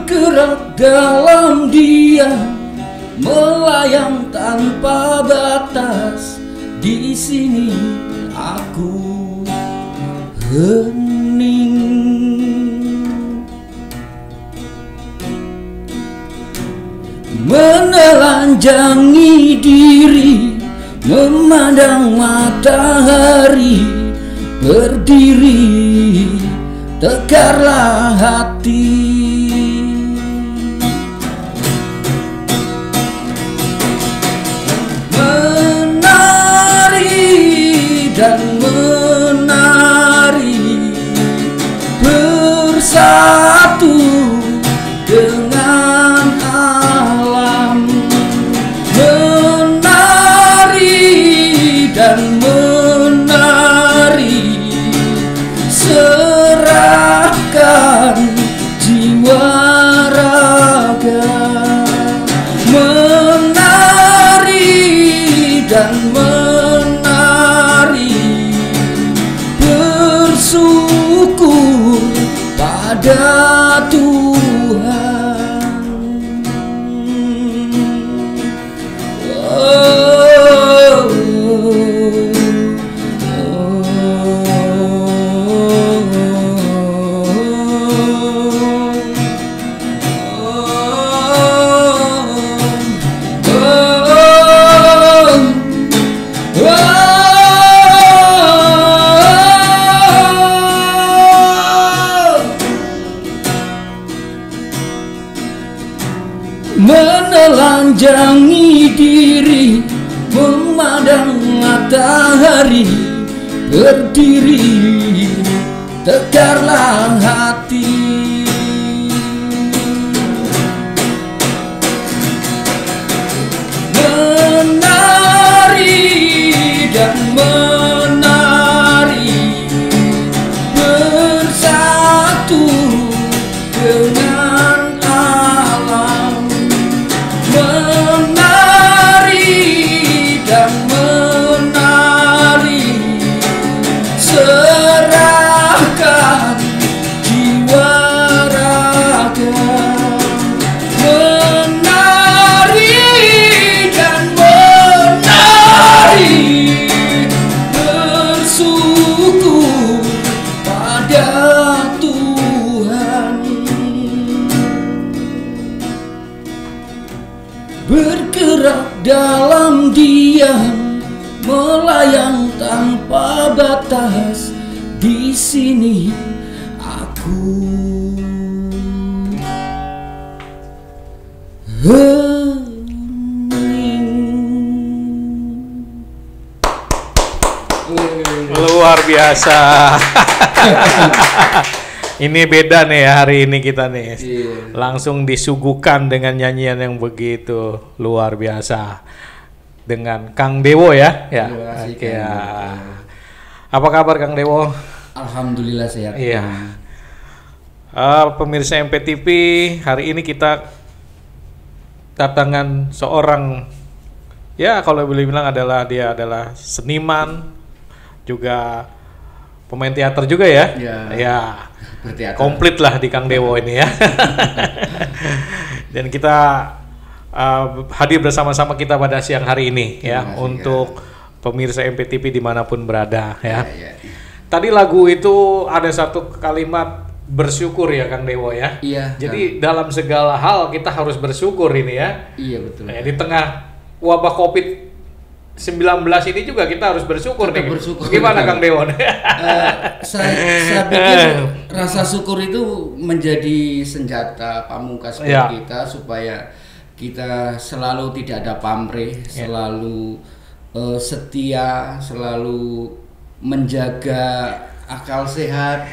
bergerak dalam diam, melayang tanpa batas. Di sini aku hening, menelanjangi diri, memandang matahari, berdiri, tegarlah hati. Menari dan menari, bersatu dengan alam. Menari dan menari, serahkan jiwa raga. Menari dan menari, bersyukur pada Tuhan. Menelanjangi diri, memandang matahari, berdiri, tegarlah hati. Menari dan menari, bersatu dengan alam. Menari dan menari, serahkan jiwa raga. Menari dan menari, bersyukur pada Tuhan. Bergerak dalam diam, melayang tanpa batas. Di sini aku hening. Luar biasa. Ini beda nih hari ini kita nih. Iya. Langsung disuguhkan dengan nyanyian yang begitu luar biasa. Dengan Kang Dewo ya. Ya. Terima kasih, Oke, Kang. ya. Apa kabar Kang Dewo? Alhamdulillah sehat. Iya. Pemirsa MPTV, hari ini kita datangan seorang, ya kalau boleh bilang dia adalah seniman, juga pemain teater juga ya. Ya. Berteater. Komplit lah di Kang Dewo ini ya. Dan kita hadir bersama-sama kita pada siang hari ini ya, kasih, untuk pemirsa MPTV dimanapun berada ya. Ya. Tadi lagu itu ada satu kalimat bersyukur ya Kang Dewo ya. Iya. Jadi dalam segala hal kita harus bersyukur ini ya. Iya betul. Di tengah wabah COVID-19 ini juga kita harus bersyukur Tetap nih. bersyukur, Gimana betul. Kang Dewo? Saya pikir rasa syukur itu menjadi senjata pamungkas buat Ya. kita, supaya kita selalu tidak ada pamrih, selalu setia, selalu menjaga akal sehat,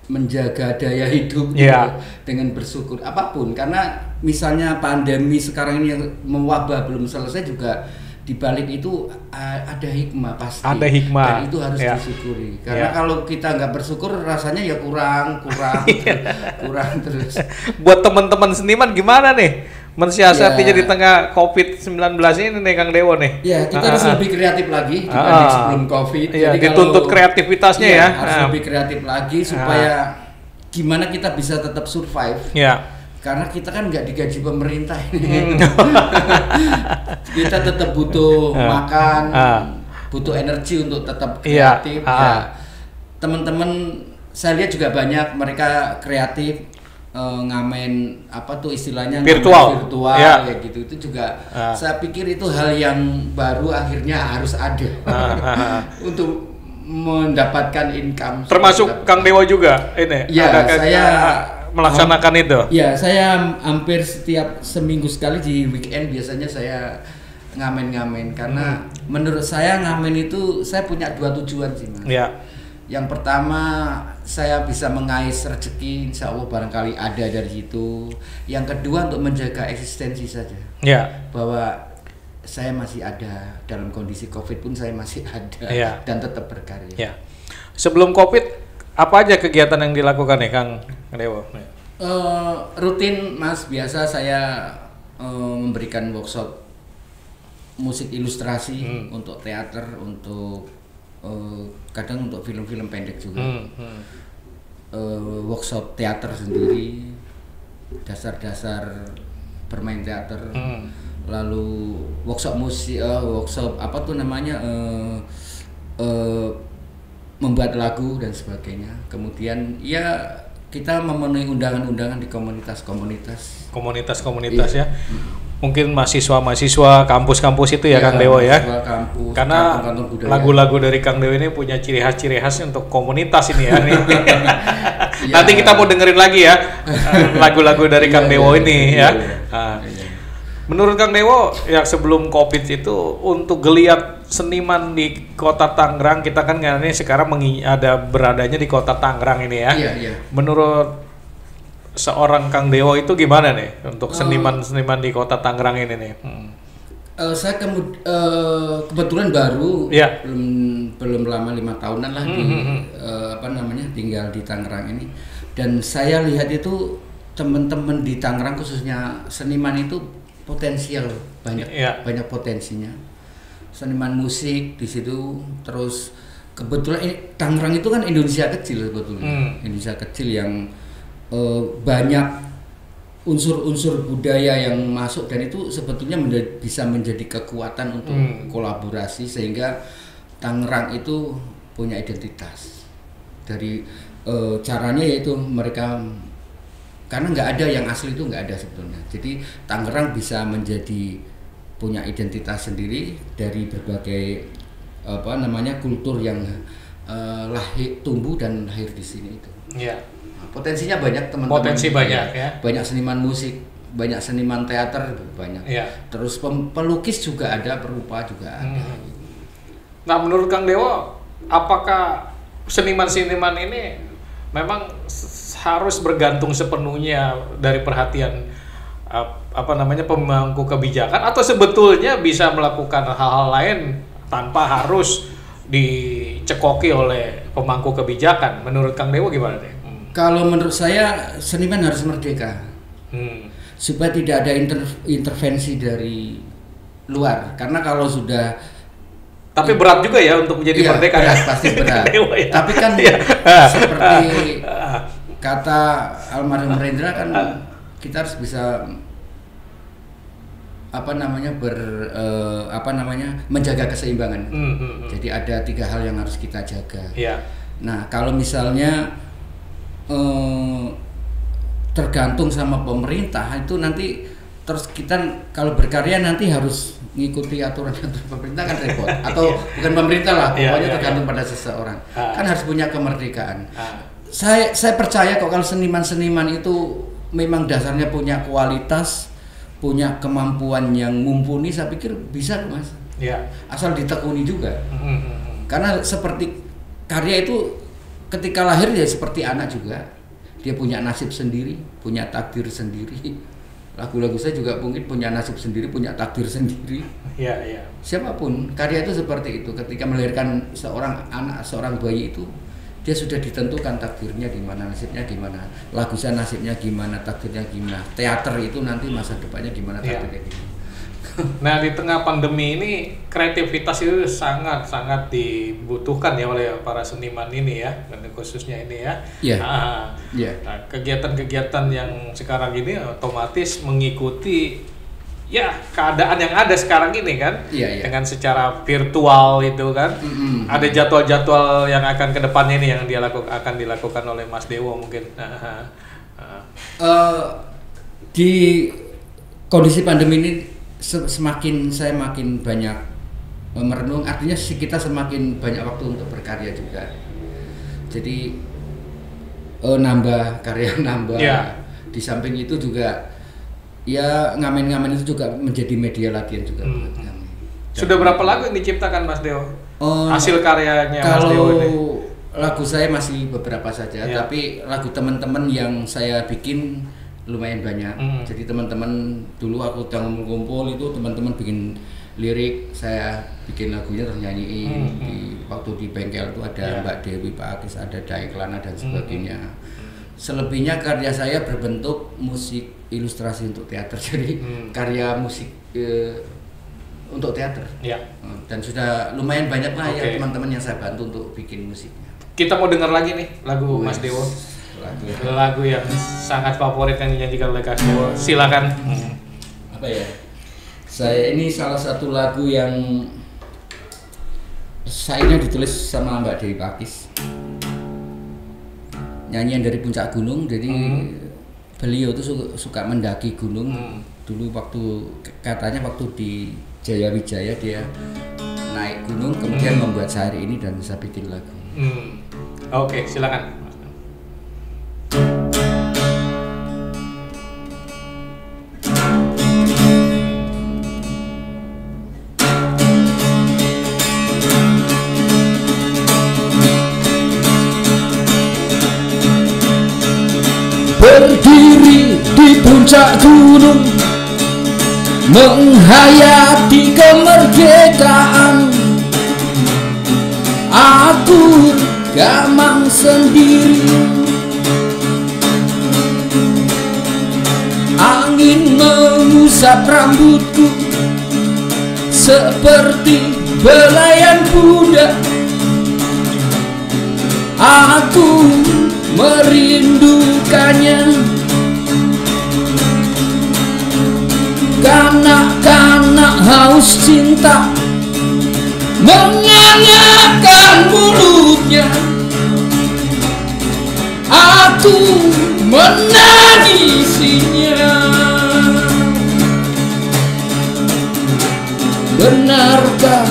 menjaga daya hidup Ya. dengan bersyukur apapun. Karena misalnya pandemi sekarang ini yang mewabah belum selesai juga, di balik itu ada hikmah pasti. Ada hikmah. Dan itu harus Ya. disyukuri. Karena Ya. kalau kita nggak bersyukur rasanya ya kurang terus. Buat teman-teman seniman gimana nih mensiasatinya Ya. di tengah COVID-19 ini nih Kang Dewo nih? Ya, kita harus lebih kreatif lagi dibanding sebelum COVID. Iya, Jadi dituntut kreativitasnya iya, ya. harus lebih kreatif lagi supaya gimana kita bisa tetap survive. Ya. Karena kita kan nggak digaji pemerintah ini. Kita tetap butuh makan, butuh energi untuk tetap kreatif. Ya. Teman-teman saya lihat juga banyak mereka kreatif, ngamen apa tuh istilahnya virtual ya gitu. Itu juga saya pikir itu hal yang baru akhirnya harus ada untuk mendapatkan income. Termasuk Kang Dewo juga ini. Ya, saya melaksanakan itu. Ya, saya hampir setiap seminggu sekali di weekend biasanya saya ngamen-ngamen karena menurut saya ngamen itu saya punya 2 tujuan sih, Mas. Ya. Yang pertama saya bisa mengais rezeki, insya Allah barangkali ada dari situ. Yang kedua untuk menjaga eksistensi saja. Ya. Bahwa saya masih ada dalam kondisi COVID pun saya masih ada dan tetap berkarya. Ya. Sebelum COVID apa aja kegiatan yang dilakukan nih Kang Dewo? Rutin Mas, biasa saya memberikan workshop musik ilustrasi untuk teater, untuk kadang untuk film-film pendek juga. Workshop teater sendiri, dasar-dasar bermain teater, lalu workshop musik, workshop apa tuh namanya, membuat lagu dan sebagainya. Kemudian ya kita memenuhi undangan-undangan di komunitas-komunitas ya. Mungkin mahasiswa-mahasiswa kampus-kampus itu ya Kang Dewo ya. Kampus, karena lagu-lagu dari Kang Dewo ini punya ciri khas untuk komunitas ini ya. Nanti kita mau dengerin lagi ya lagu-lagu dari Kang Dewo ini ya. Menurut Kang Dewo yang sebelum COVID itu untuk geliat seniman di Kota Tangerang, kita kan ini sekarang beradanya di Kota Tangerang ini ya. Iya. Menurut seorang Kang Dewo itu gimana nih untuk seniman-seniman di Kota Tangerang ini nih? Saya kebetulan baru, belum lama 5 tahunan lah tinggal di Tangerang ini, dan saya lihat itu teman-teman di Tangerang khususnya seniman itu potensial banyak potensinya. Seniman musik di situ, terus kebetulan Tangerang itu kan Indonesia kecil sebetulnya. Indonesia kecil yang banyak unsur-unsur budaya yang masuk, dan itu sebetulnya bisa menjadi kekuatan untuk kolaborasi sehingga Tangerang itu punya identitas. Dari caranya yaitu mereka, karena nggak ada yang asli itu, nggak ada sebetulnya. Jadi Tangerang bisa menjadi punya identitas sendiri dari berbagai kultur yang tumbuh dan lahir di sini itu. Yeah. Nah, potensinya banyak teman-teman. Potensi banyak ya. Banyak seniman musik, banyak seniman teater banyak. Yeah. Terus pelukis juga ada, perupa juga ada. Nah, menurut Kang Dewo, apakah seniman-seniman ini memang harus bergantung sepenuhnya dari perhatian pemangku kebijakan, atau sebetulnya bisa melakukan hal-hal lain tanpa harus dicekoki oleh pemangku kebijakan? Menurut Kang Dewo gimana deh? Kalau menurut saya seniman harus merdeka, supaya tidak ada intervensi dari luar. Karena kalau sudah, tapi berat juga ya untuk menjadi merdeka berat, ya. Pasti berat. Tapi kan seperti kata almarhum Rendra kan, kita harus bisa menjaga keseimbangan. Jadi ada 3 hal yang harus kita jaga. Nah, kalau misalnya tergantung sama pemerintah, itu nanti terus kita kalau berkarya nanti harus ngikuti aturan pemerintah kan repot. Atau bukan pemerintah lah, pokoknya tergantung pada seseorang. Kan harus punya kemerdekaan. Saya percaya kok kalau seniman-seniman itu memang dasarnya punya kualitas, punya kemampuan yang mumpuni, saya pikir bisa, Mas. Asal ditekuni juga. Karena seperti karya itu ketika lahir ya seperti anak juga. Dia punya nasib sendiri, punya takdir sendiri. Lagu-lagu saya juga mungkin punya nasib sendiri, punya takdir sendiri. Siapapun, karya itu seperti itu. Ketika melahirkan seorang anak, seorang bayi itu, dia sudah ditentukan takdirnya gimana, nasibnya gimana. Lagu saya nasibnya gimana, takdirnya gimana. Teater itu nanti masa depannya gimana, takdirnya gimana. Nah, di tengah pandemi ini kreativitas itu sangat dibutuhkan ya oleh para seniman ini ya, dan khususnya ini ya. Iya. Nah, kegiatan-kegiatan yang sekarang ini otomatis mengikuti ya keadaan yang ada sekarang ini kan, dengan secara virtual itu kan. Ada jadwal-jadwal yang akan kedepannya ini yang akan dilakukan oleh Mas Dewo mungkin. Di kondisi pandemi ini saya makin banyak merenung, artinya kita semakin banyak waktu untuk berkarya juga. Jadi nambah karya di samping itu juga ya ngamen-ngamen itu juga menjadi media latihan juga. Sudah berapa lagu yang diciptakan Mas Dewo? Hasil karyanya Mas Dewo ini? Lagu saya masih beberapa saja, tapi lagu teman-teman yang saya bikin lumayan banyak. Jadi teman-teman dulu aku udah ngumpul itu teman-teman bikin lirik, saya bikin lagunya terus nyanyiin. Waktu di bengkel itu ada Mbak Dewi, Pak Akis, ada Daeklana dan sebagainya. Selebihnya karya saya berbentuk musik ilustrasi untuk teater, jadi karya musik untuk teater. Dan sudah lumayan banyak lah ya teman-teman yang saya bantu untuk bikin musiknya. Kita mau dengar lagi nih lagu Mas Dewo, lagu yang sangat favorit yang dinyanyikan oleh Mas Dewo. Silakan. Apa ya? Saya ini salah satu lagu yang sairnya ditulis sama Mbak Dewi Pakis. Nyanyian dari puncak gunung, jadi beliau tuh suka mendaki gunung. Dulu katanya waktu di Jayawijaya dia naik gunung, kemudian membuat syair ini dan bisa bikin lagu. Oke, silakan. Berdiri di puncak gunung, menghayati kemerdekaan. Aku gamang sendiri, angin mengusap rambutku seperti belayan budak. Aku merindukannya, kanak-kanak haus cinta mengangapkan mulutnya. Aku menangisinya. Benarkah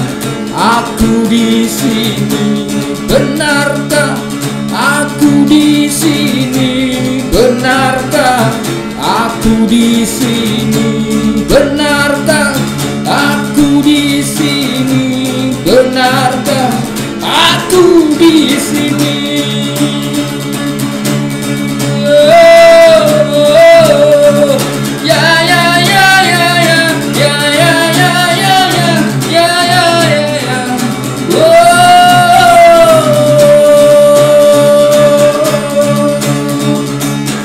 aku di sini? Benarkah aku di sini? Benarkah aku di sini? Benarkah aku di sini? Benarkah aku di sini?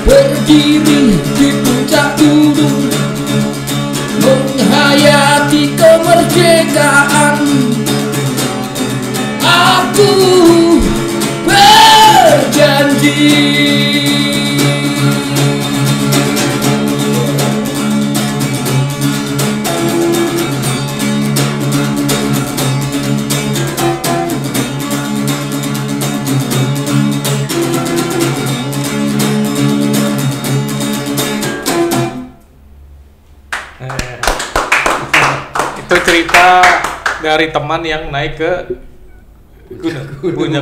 Berdiri di puncak gunung, menghayati kemerdekaan. Aku berjanji. Itu cerita dari teman yang naik ke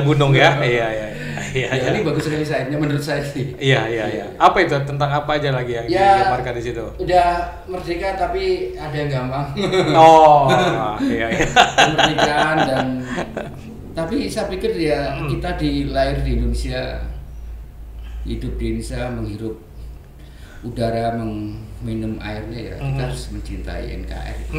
gunung ya. Iya. Ini bagus sekali sairnya menurut saya sih. Iya. Apa itu, tentang apa aja lagi yang digambarkan di situ? Udah merdeka tapi ada yang gampang. Iya. Kemerdekaan tapi saya pikir ya kita lahir di Indonesia, hidup di Indonesia, menghirup udara, minum airnya ya, kita harus mencintai NKRI.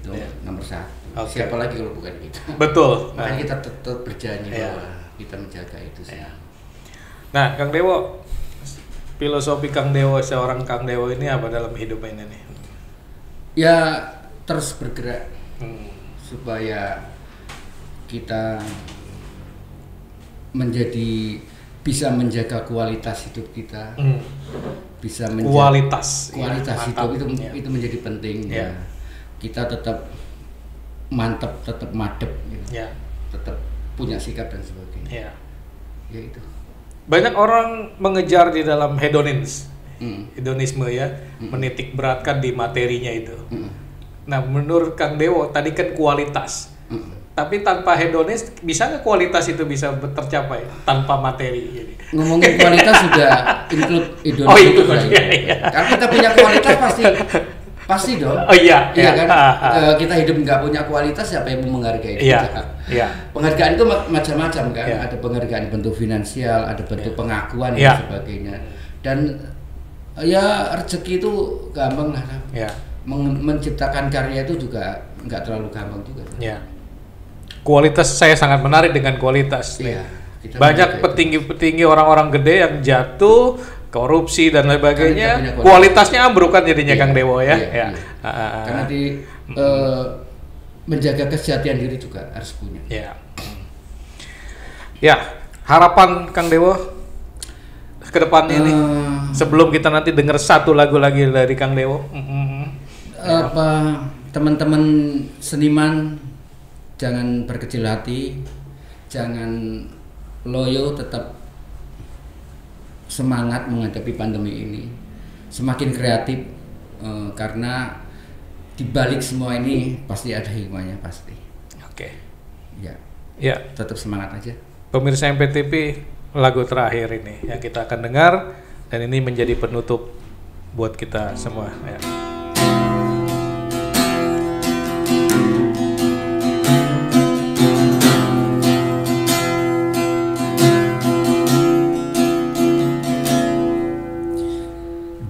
Itu nomor satu. Siapa lagi kalau bukan kita? Betul. Makanya kita tetap berjanji bahwa kita menjaga itu sih. Nah, Kang Dewo, filosofi Kang Dewo, seorang Kang Dewo ini apa dalam hidup ini nih? Ya terus bergerak supaya kita bisa menjaga kualitas hidup kita, bisa menjaga kualitas hidup itu menjadi penting. Ya. Kita tetap mantap, tetap madep, gitu. Tetap punya sikap dan sebagainya. Ya itu. Banyak orang mengejar di dalam hedonisme ya, menitik beratkan di materinya itu. Nah, menurut Kang Dewo tadi kan kualitas. Tapi tanpa hedonis, bisa nggak kualitas itu bisa tercapai tanpa materi? Jadi. Ngomongin kualitas sudah include hedonis. Itu iya. Karena kita punya kualitas pasti dong. Iya kan. Kita hidup nggak punya kualitas, siapa yang mau menghargai kita? Penghargaan itu macam-macam kan. Ada penghargaan bentuk finansial, ada bentuk pengakuan dan sebagainya. Dan ya rezeki itu gampang lah. Menciptakan karya itu juga nggak terlalu gampang juga. Kualitas, saya sangat menarik dengan kualitas. Banyak petinggi-petinggi orang-orang gede yang jatuh, korupsi dan lain sebagainya, kualitasnya ambruk kan jadinya Kang Dewo ya. Karena menjaga kesejatian diri juga harus punya. Harapan Kang Dewo ke depan ini sebelum kita nanti dengar satu lagu lagi dari Kang Dewo. Teman-teman seniman jangan berkecil hati, jangan loyo, tetap semangat menghadapi pandemi ini, semakin kreatif karena dibalik semua ini pasti ada hikmahnya pasti. Tetap semangat aja. Pemirsa MPTV, lagu terakhir ini yang kita akan dengar dan ini menjadi penutup buat kita semua.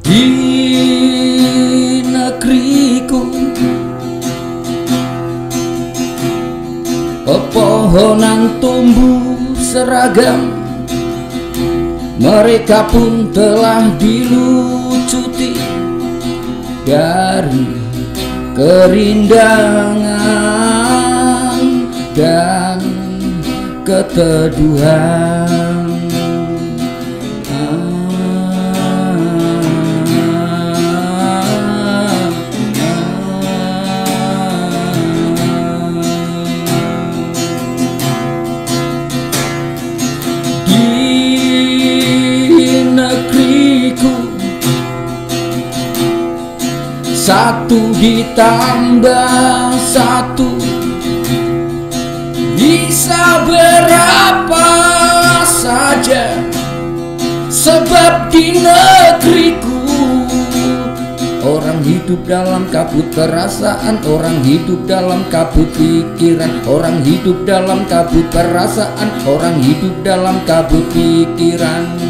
Di negeriku pepohonan tumbuh seragam, mereka pun telah dilucuti dari kerindangan dan keteduhan. Satu ditambah satu bisa berapa saja, sebab di negeriku orang hidup dalam kabut perasaan, orang hidup dalam kabut pikiran, orang hidup dalam kabut perasaan, orang hidup dalam kabut pikiran.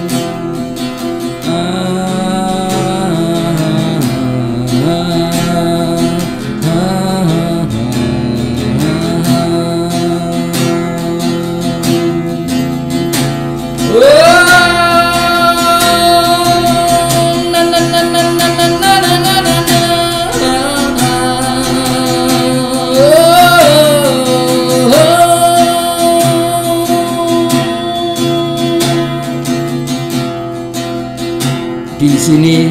Di sini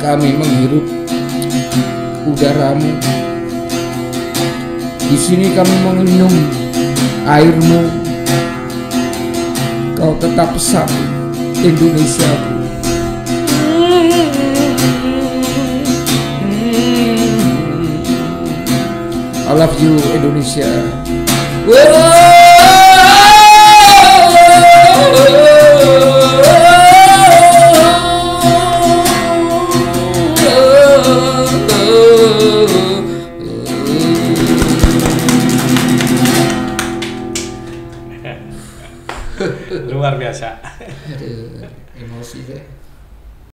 kami menghirup udaramu, di sini kami meminum airmu. Kau tetap pesan Indonesiaku. I love you Indonesia. Luar biasa. Aduh, emosi deh.